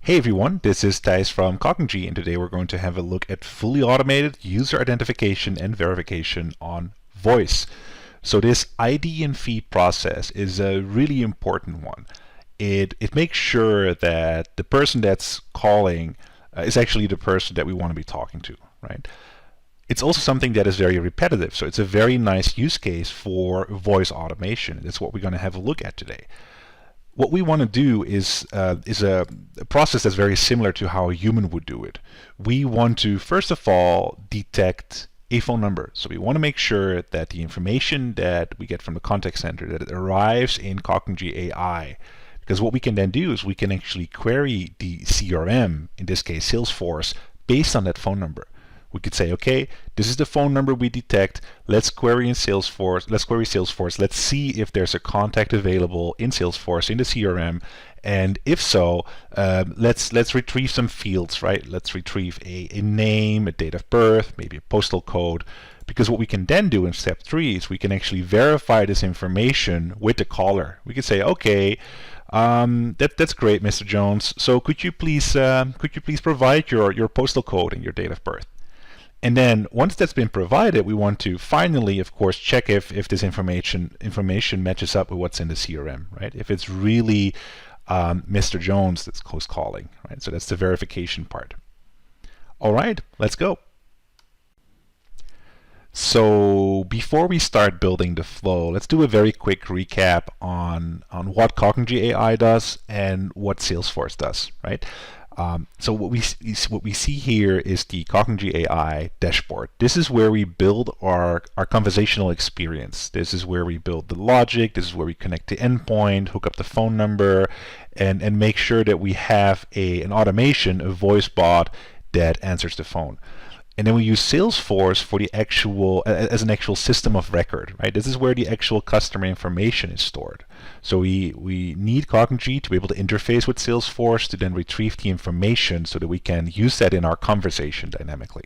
Hey everyone, this is Thijs from Cognigy, and today we're going to have a look at fully automated user identification and verification on voice. So this ID&V process is a really important one. It makes sure that the person that's calling is actually the person that we want to be talking to, right? It's also something that is very repetitive, so it's a very nice use case for voice automation. That's what we're going to have a look at today. What we want to do is a process that's very similar to how a human would do it. We want to, first of all, detect a phone number. So we want to make sure that the information that we get from the contact center, that it arrives in Cognigy.AI. Because what we can then do is we can actually query the CRM, in this case Salesforce, based on that phone number. We could say, okay, this is the phone number we detect. Let's query in Salesforce. Let's query Salesforce. Let's see if there's a contact available in Salesforce in the CRM, and if so, let's retrieve some fields, right? Let's retrieve a name, a date of birth, maybe a postal code. Because what we can then do in step 3 is we can actually verify this information with the caller. We can say, okay, that's great, Mr. Jones. So could you please provide your postal code and your date of birth? And then once that's been provided, we want to finally, of course, check if this information matches up with what's in the CRM, right? If it's really Mr. Jones that's who's calling, right? So that's the verification part. All right, let's go. So before we start building the flow, let's do a very quick recap on what Cognigy.AI does and what Salesforce does, right? So what we see here is the Cognigy.AI dashboard. This is where we build our conversational experience. This is where we build the logic. This is where we connect the endpoint, hook up the phone number, and make sure that we have an automation, a voice bot that answers the phone. And then we use Salesforce for the as an actual system of record, right? This is where the actual customer information is stored. So we need Cognigy to be able to interface with Salesforce to then retrieve the information so that we can use that in our conversation dynamically.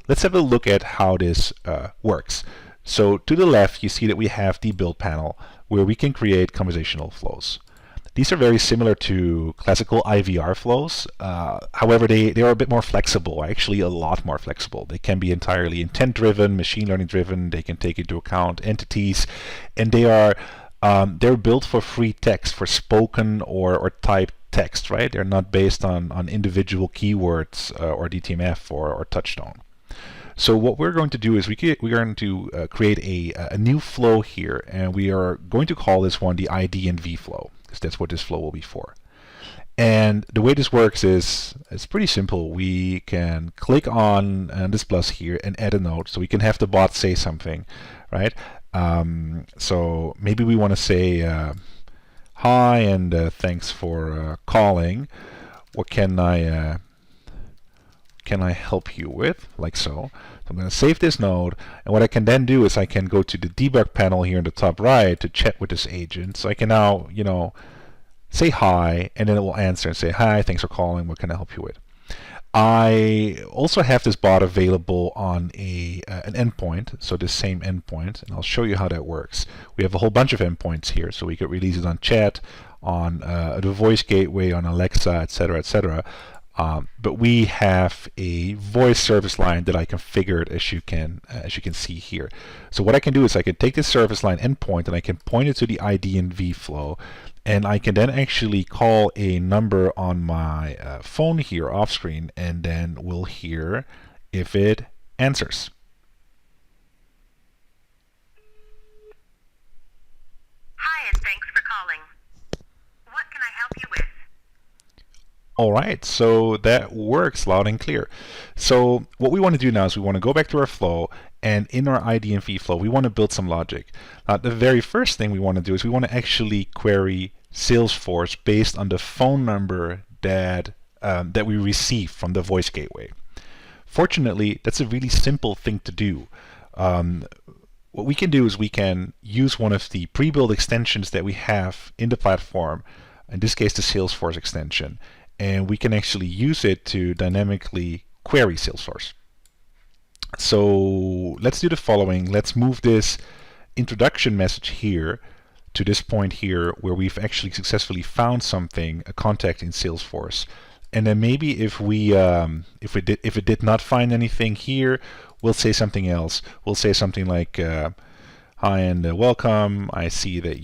Let's have a look at how this works. So to the left, you see that we have the build panel where we can create conversational flows. These are very similar to classical IVR flows. However, they are a bit more flexible, actually a lot more flexible. They can be entirely intent-driven, machine learning-driven. They can take into account entities, and they're built for free text, for spoken or typed text, right? They're not based on individual keywords or DTMF or touchstone. So what we're going to do is we're going to create a new flow here, and we are going to call this one the ID&V flow, because that's what this flow will be for. And the way this works is it's pretty simple. We can click on this plus here and add a note, so we can have the bot say something, right? So maybe we want to say, hi, and thanks for calling. What can I help you with? Like so. So I'm going to save this node, and what I can then do is I can go to the debug panel here in the top right to chat with this agent. So I can now, say hi, and then it will answer and say, hi, thanks for calling, what can I help you with? I also have this bot available on an endpoint, so this same endpoint, and I'll show you how that works. We have a whole bunch of endpoints here, so we could release it on chat, on the voice gateway, on Alexa, etc., etc. But we have a voice service line that I configured, as you can see here. So what I can do is I can take this service line endpoint and I can point it to the ID&V flow, and I can then actually call a number on my phone here off screen, and then we'll hear if it answers. Hi, and thanks for calling. What can I help you with? All right, so that works loud and clear. So what we want to do now is we want to go back to our flow, and in our ID&V flow, we want to build some logic. The very first thing we want to do is we want to actually query Salesforce based on the phone number that we receive from the voice gateway. Fortunately, that's a really simple thing to do. What we can do is we can use one of the pre-built extensions that we have in the platform, in this case the Salesforce extension, and we can actually use it to dynamically query Salesforce. So let's do the following. Let's move this introduction message here to this point here where we've actually successfully found something, a contact in Salesforce. And then maybe if it did not find anything here, we'll say something else. We'll say something like, "Hi and welcome. I see that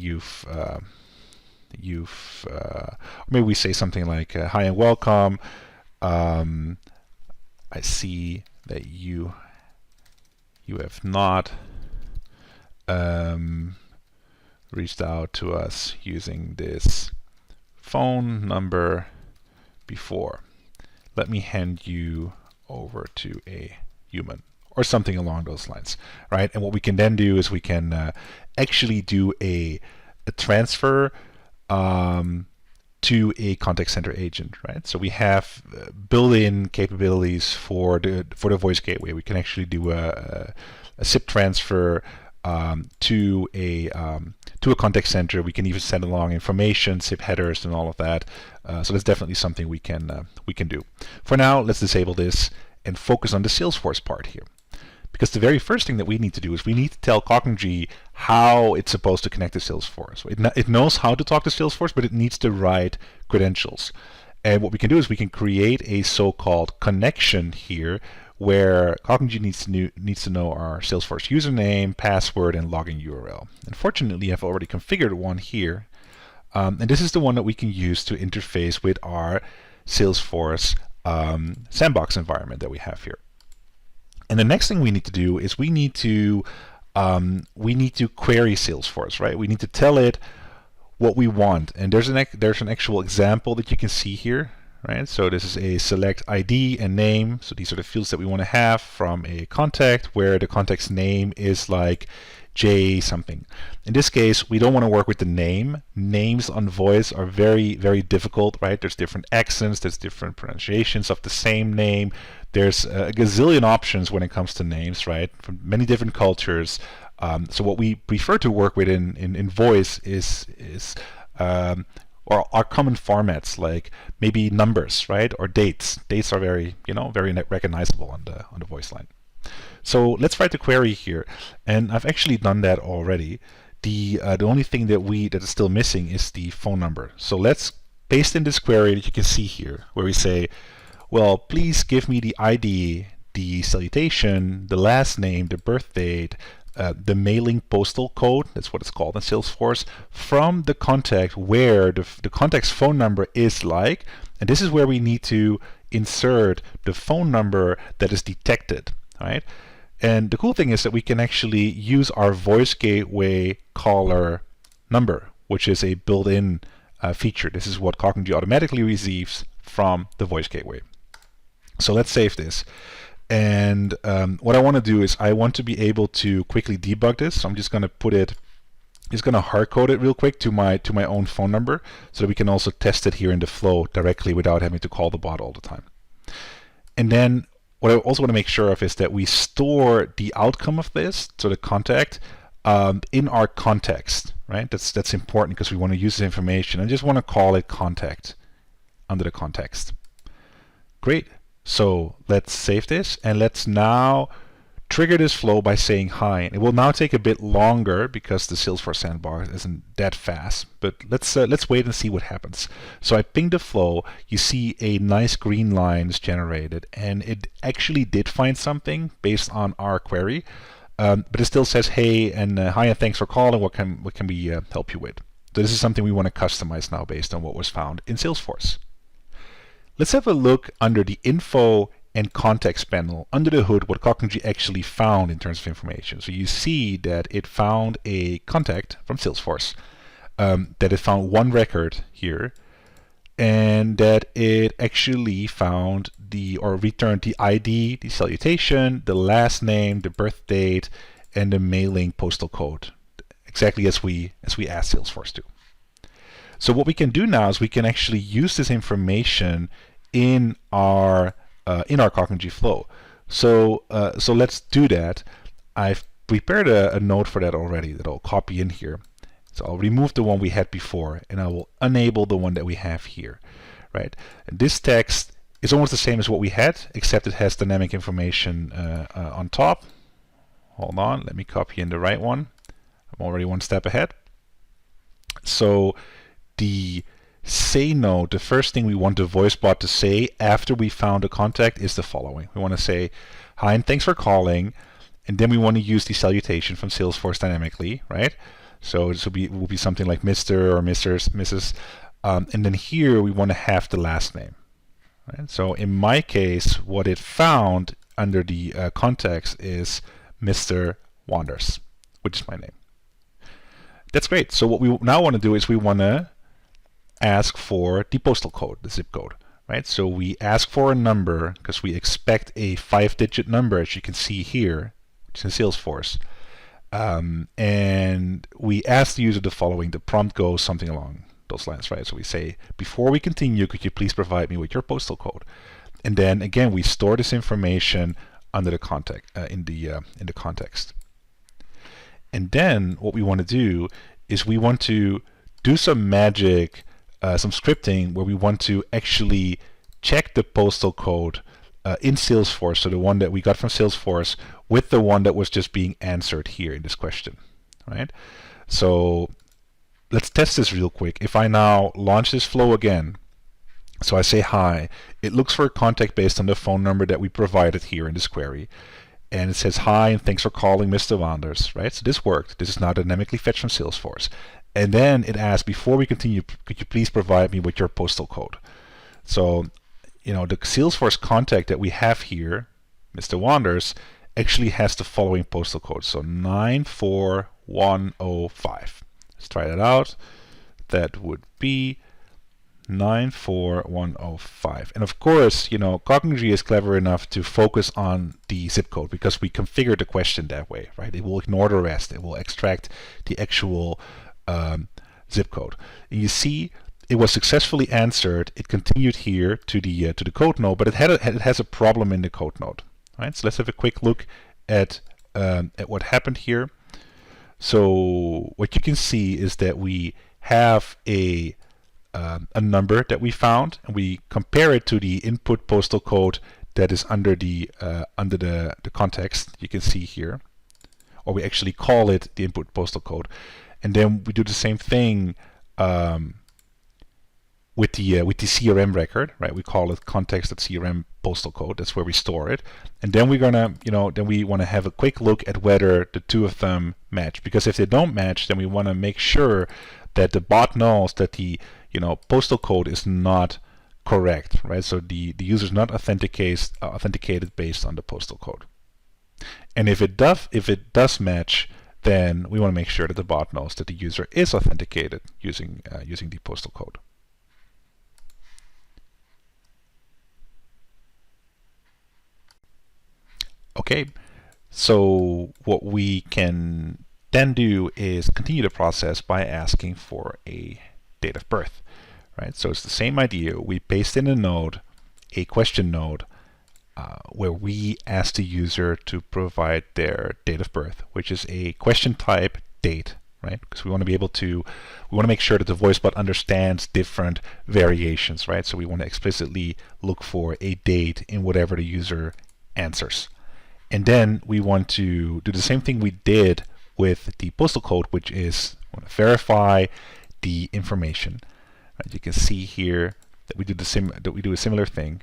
maybe we say something like, "Hi and welcome. I see that you have not reached out to us using this phone number before. Let me hand you over to a human," or something along those lines, right? And what we can then do is we can actually do a transfer to a contact center agent, right? So we have built-in capabilities for the voice gateway. We can actually do a zip transfer to a contact center. We can even send along information, zip headers, and all of that. So that's definitely something we can do. For now, let's disable this and focus on the Salesforce part here. Because the very first thing that we need to do is we need to tell Cognigy how it's supposed to connect to Salesforce. It knows how to talk to Salesforce, but it needs the right credentials. And what we can do is we can create a so-called connection here where Cognigy needs to know our Salesforce username, password, and login URL. Unfortunately, I've already configured one here. And this is the one that we can use to interface with our Salesforce sandbox environment that we have here. And the next thing we need to do is we need to query Salesforce, right? We need to tell it what we want, and there's an actual example that you can see here, right? So this is a select ID and name. So these are the fields that we want to have from a contact, where the contact's name is like J something. In this case, we don't want to work with the name. Names on voice are very, very difficult, right? There's different accents, there's different pronunciations of the same name. There's a gazillion options when it comes to names, right? From many different cultures. So what we prefer to work with in voice is or our common formats, like maybe numbers, right? Or dates. Dates are very, very recognizable on the voice line. So let's write the query here, and I've actually done that already. The only thing that is still missing is the phone number. So let's paste in this query that you can see here, where we say, well, please give me the ID, the salutation, the last name, the birth date, the mailing postal code, that's what it's called in Salesforce, from the contact where the contact's phone number is like, and this is where we need to insert the phone number that is detected, right? And the cool thing is that we can actually use our voice gateway caller number, which is a built-in feature. This is what Cognigy automatically receives from the voice gateway. So let's save this. And what I want to do is I want to be able to quickly debug this. So I'm just going to hard code it real quick to my own phone number, so that we can also test it here in the flow directly without having to call the bot all the time. And then what I also want to make sure of is that we store the outcome of this, so the contact, in our context, right? That's important because we want to use this information. I just want to call it contact under the context. Great. So let's save this, and let's now trigger this flow by saying hi. It will now take a bit longer because the Salesforce sandbox isn't that fast, but let's wait and see what happens. So I pinged the flow. You see a nice green line is generated, and it actually did find something based on our query, but it still says hey and hi and thanks for calling. What can we help you with? So this is something we want to customize now based on what was found in Salesforce. Let's have a look under the info and context panel, under the hood, what Cognigy actually found in terms of information. So you see that it found a contact from Salesforce, that it found one record here, and that it actually found or returned the ID, the salutation, the last name, the birth date, and the mailing postal code, exactly as we asked Salesforce to. So what we can do now is we can actually use this information in our Cognigy flow. So let's do that. I've prepared a node for that already that I'll copy in here. So I'll remove the one we had before, and I will enable the one that we have here, right? And this text is almost the same as what we had, except it has dynamic information on top. Hold on, let me copy in the right one. I'm already one step ahead. So the say no, the first thing we want the voice bot to say after we found a contact is the following. We want to say, hi and thanks for calling, and then we want to use the salutation from Salesforce dynamically, right? So this will be something like Mr. or Mrs. And then here we want to have the last name. Right? So in my case, what it found under the context is Mr. Wanders, which is my name. That's great. So what we now want to do is we want to ask for the postal code, the zip code. Right? So we ask for a number because we expect a 5-digit number, as you can see here, which is in Salesforce. And we ask the user the following. The prompt goes something along those lines, right? So we say, before we continue, could you please provide me with your postal code? And then again, we store this information under the context in the context. And then what we want to do is we want to do some magic, some scripting where we want to actually check the postal code in Salesforce, so the one that we got from Salesforce, with the one that was just being answered here in this question, right? So let's test this real quick. If I now launch this flow again, so I say hi, it looks for a contact based on the phone number that we provided here in this query. And it says, hi, and thanks for calling Mr. Wanders, right? So this worked. This is now dynamically fetched from Salesforce. And then it asks, before we continue, could you please provide me with your postal code? So, the Salesforce contact that we have here, Mr. Wanders, actually has the following postal code. So 94105. Let's try that out. That would be 94105. And of course, Cognigy is clever enough to focus on the zip code because we configured the question that way, right? It will ignore the rest. It will extract the actual zip code. And you see, it was successfully answered. It continued here to the code node, but it has a problem in the code node. Right? So let's have a quick look at what happened here. So what you can see is that we have a number that we found, and we compare it to the input postal code that is under the context. You can see here, or we actually call it the input postal code, and then we do the same thing with the CRM record, right? We call it context.crm postal code. That's where we store it, and then we're gonna, then we want to have a quick look at whether the two of them match. Because if they don't match, then we want to make sure that the bot knows that the postal code is not correct, right? So the user is not authenticated based on the postal code. And if it does match, then we want to make sure that the bot knows that the user is authenticated using the postal code. Okay, so what we can then do is continue the process by asking for a date of birth, right? So it's the same idea. We paste in a node, a question node, where we ask the user to provide their date of birth, which is a question type date, right? Because we want to make sure that the voice bot understands different variations, right? So we want to explicitly look for a date in whatever the user answers. And then we want to do the same thing we did with the postal code, which is want to verify the information. Right? You can see here that we do a similar thing.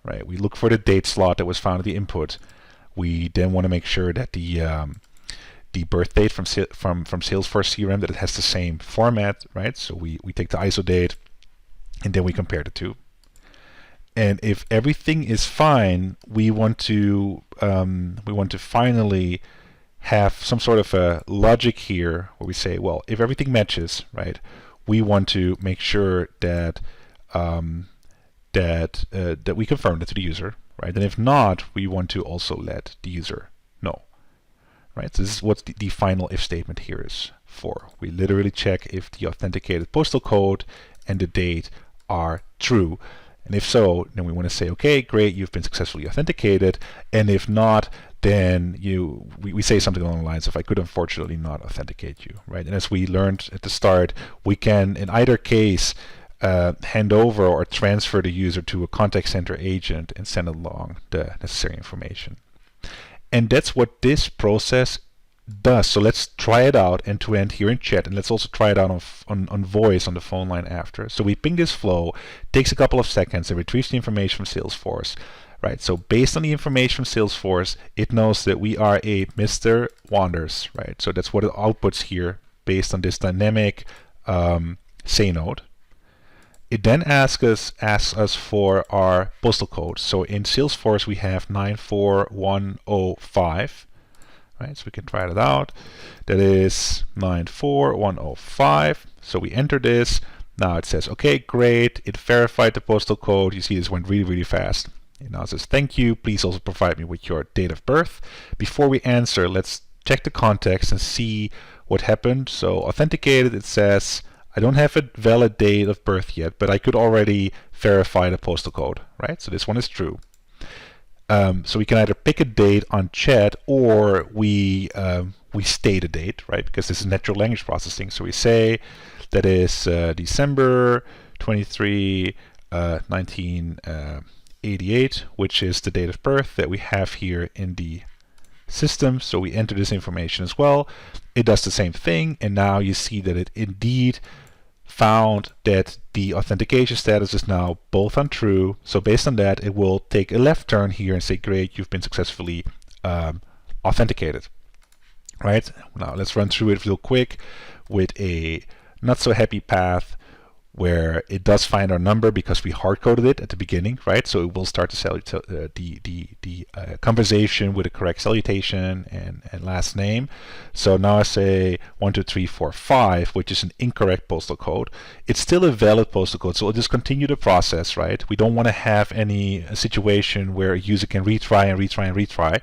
Right? We look for the date slot that was found in the input. We then want to make sure that the birth date from Salesforce CRM, that it has the same format, right? So we take the ISO date and then we compare the two. And if everything is fine, we want to finally have some sort of a logic here where we say, well, if everything matches, right, we want to make sure that that we confirm that to the user, right? And if not, we want to also let the user know, right? So this is what the final if statement here is for. We literally check if the authenticated postal code and the date are true. And if so, then we want to say, okay, great, you've been successfully authenticated. And if not, then we say something along the lines of, I could unfortunately not authenticate you, right? And as we learned at the start, we can, in either case, hand over or transfer the user to a contact center agent and send along the necessary information. And that's what this process does. So let's try it out end to end here in chat, and let's also try it out on voice on the phone line after. So we ping this flow, takes a couple of seconds, it retrieves the information from Salesforce. Right, so based on the information from Salesforce, it knows that we are a Mr. Wanders, right? So that's what it outputs here based on this dynamic say node. It then asks us for our postal code. So in Salesforce we have 94105, right? So we can try that out. That is 94105. So we enter this. Now it says, okay, great. It verified the postal code. You see this went really, really fast. It now says, thank you. Please also provide me with your date of birth. Before we answer, let's check the context and see what happened. So authenticated, it says, I don't have a valid date of birth yet, but I could already verify the postal code, right? So this one is true. So we can either pick a date on chat, or we state a date, right? Because this is natural language processing. So we say that is December 23, 1988, which is the date of birth that we have here in the system. So we enter this information as well. It does the same thing, and now you see that it indeed found that the authentication status is now both on true. So based on that, it will take a left turn here and say, great, you've been successfully authenticated. Right? Now let's run through it real quick with a not so happy path where it does find our number because we hard-coded it at the beginning, right? So it will start the conversation with the correct salutation and last name. So now I say 12345, which is an incorrect postal code. It's still a valid postal code, so we'll just continue the process, right? We don't want to have any situation where a user can retry and retry and retry.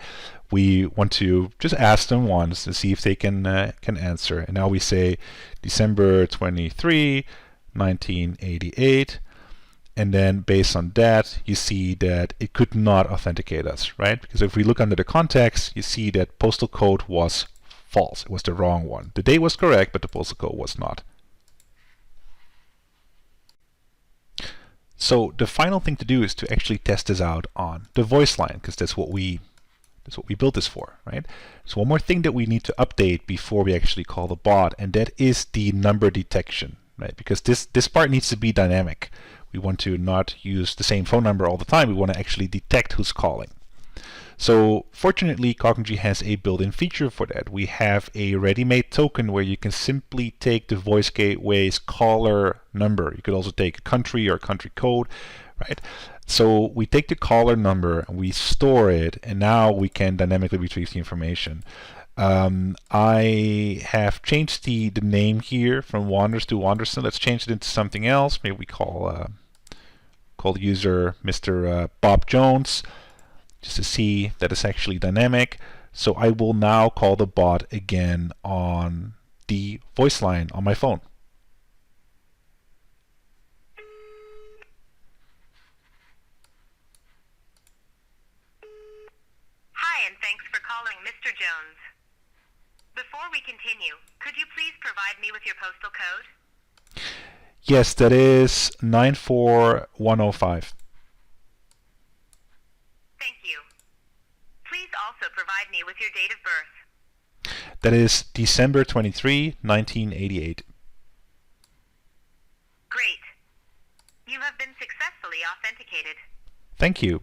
We want to just ask them once to see if they can answer. And now we say December 23, 1988, and then based on that you see that it could not authenticate us, right? Because if we look under the context, you see that postal code was false. It was the wrong one. The date was correct, but the postal code was not. So the final thing to do is to actually test this out on the voice line, because that's what we built this for, right? So one more thing that we need to update before we actually call the bot, and that is the number detection, right? Because this part needs to be dynamic. We want to not use the same phone number all the time. We want to actually detect who's calling. So fortunately, Cognigy has a built-in feature for that. We have a ready-made token where you can simply take the voice gateway's caller number. You could also take a country or country code, right? So we take the caller number and we store it, and now we can dynamically retrieve the information. I have changed the name here from Wanders to Wanderson. Let's change it into something else. Maybe we call the user Mr. Bob Jones, just to see that it's actually dynamic. So I will now call the bot again on the voice line on my phone. Hi, and thanks for calling Mr. Jones. Before we continue, could you please provide me with your postal code? Yes, that is 94105. Thank you. Please also provide me with your date of birth. That is December 23, 1988. Great. You have been successfully authenticated. Thank you.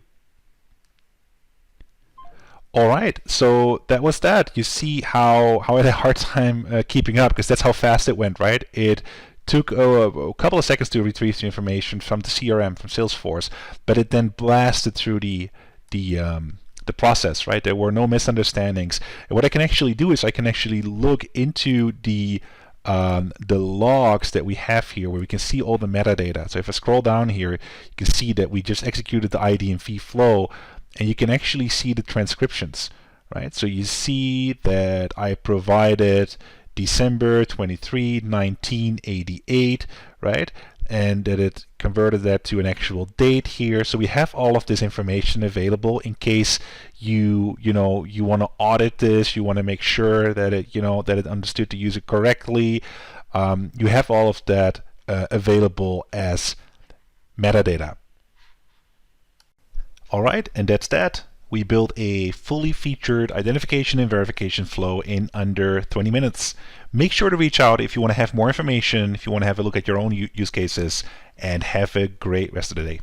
All right, so that was that. You see how I had a hard time keeping up, because that's how fast it went, right? It took a couple of seconds to retrieve the information from the CRM, from Salesforce, but it then blasted through the process, right? There were no misunderstandings. And what I can actually do is I can actually look into the logs that we have here, where we can see all the metadata. So if I scroll down here, you can see that we just executed the ID&V flow, and you can actually see the transcriptions, right? So you see that I provided December 23, 1988, right? And that it converted that to an actual date here. So we have all of this information available in case you want to audit this, you want to make sure that it understood the user correctly. You have all of that available as metadata. All right, and that's that. we built a fully featured identification and verification flow in under 20 minutes. Make sure to reach out if you want to have more information, if you want to have a look at your own use cases, and have a great rest of the day.